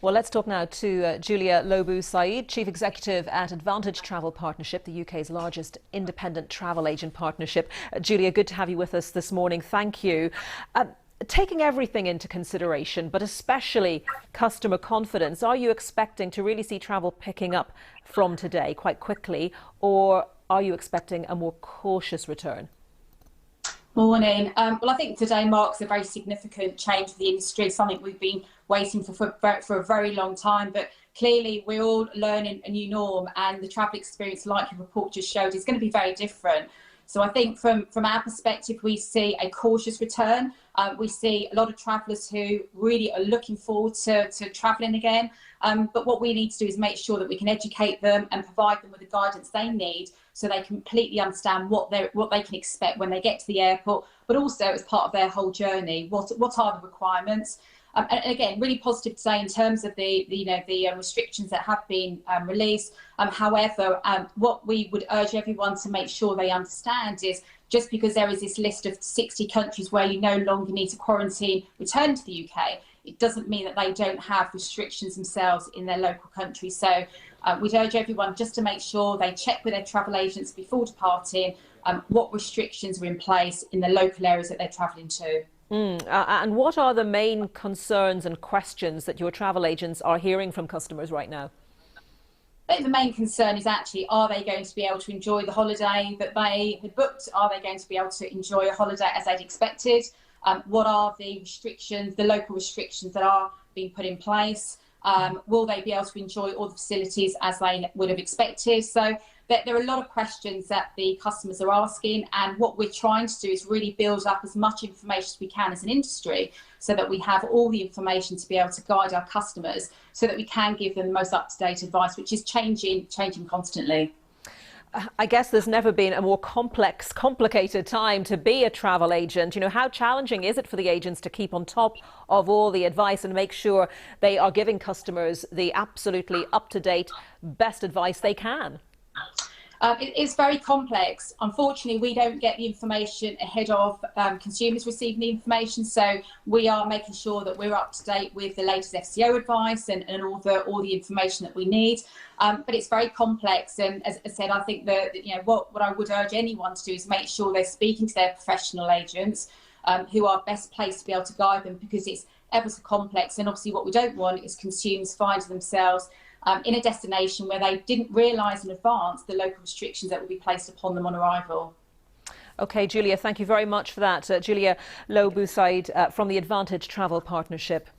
Well, let's talk now to Julia Lo Bue-Said, Chief Executive at Advantage Travel Partnership, the UK's largest independent travel agent partnership. Julia, good to have you with us this morning. Thank you. Taking everything into consideration, but especially customer confidence, are you expecting to really see travel picking up from today quite quickly, or are you expecting a more cautious return? Morning. Well, I think today marks a very significant change for the industry, something we've been waiting for a very long time. But clearly, we're all learning a new norm, and the travel experience, like your report just showed, is going to be very different. So I think from our perspective, we see a cautious return. We see a lot of travellers who really are looking forward to travelling again. But what we need to do is make sure that we can educate them and provide them with the guidance they need so they completely understand what they can expect when they get to the airport, but also as part of their whole journey, what are the requirements. And again, really positive today in terms of the restrictions that have been released. However, what we would urge everyone to make sure they understand is just because there is this list of 60 countries where you no longer need to quarantine returning to the UK, it doesn't mean that they don't have restrictions themselves in their local country. So we'd urge everyone just to make sure they check with their travel agents before departing what restrictions are in place in the local areas that they're travelling to. And what are the main concerns and questions that your travel agents are hearing from customers right now? I think the main concern is actually, are they going to be able to enjoy the holiday that they had booked? Are they going to be able to enjoy a holiday as they'd expected? What are the restrictions, the local restrictions that are being put in place? Will they be able to enjoy all the facilities as they would have expected? So there are a lot of questions that the customers are asking, and what we're trying to do is really build up as much information as we can as an industry so that we have all the information to be able to guide our customers so that we can give them the most up-to-date advice, which is changing constantly. I guess there's never been a more complicated time to be a travel agent. You know, how challenging is it for the agents to keep on top of all the advice and make sure they are giving customers the absolutely up-to-date best advice they can? It's very complex. Unfortunately, we don't get the information ahead of consumers receiving the information, so we are making sure that we're up to date with the latest FCO advice and all the information that we need. But it's very complex, and as I said, I think that what I would urge anyone to do is make sure they're speaking to their professional agents who are best placed to be able to guide them, because it's ever so complex. And obviously, what we don't want is consumers finding themselves in a destination where they didn't realise in advance the local restrictions that would be placed upon them on arrival. OK, Julia, thank you very much for that. Julia Lo Bue-Said from the Advantage Travel Partnership.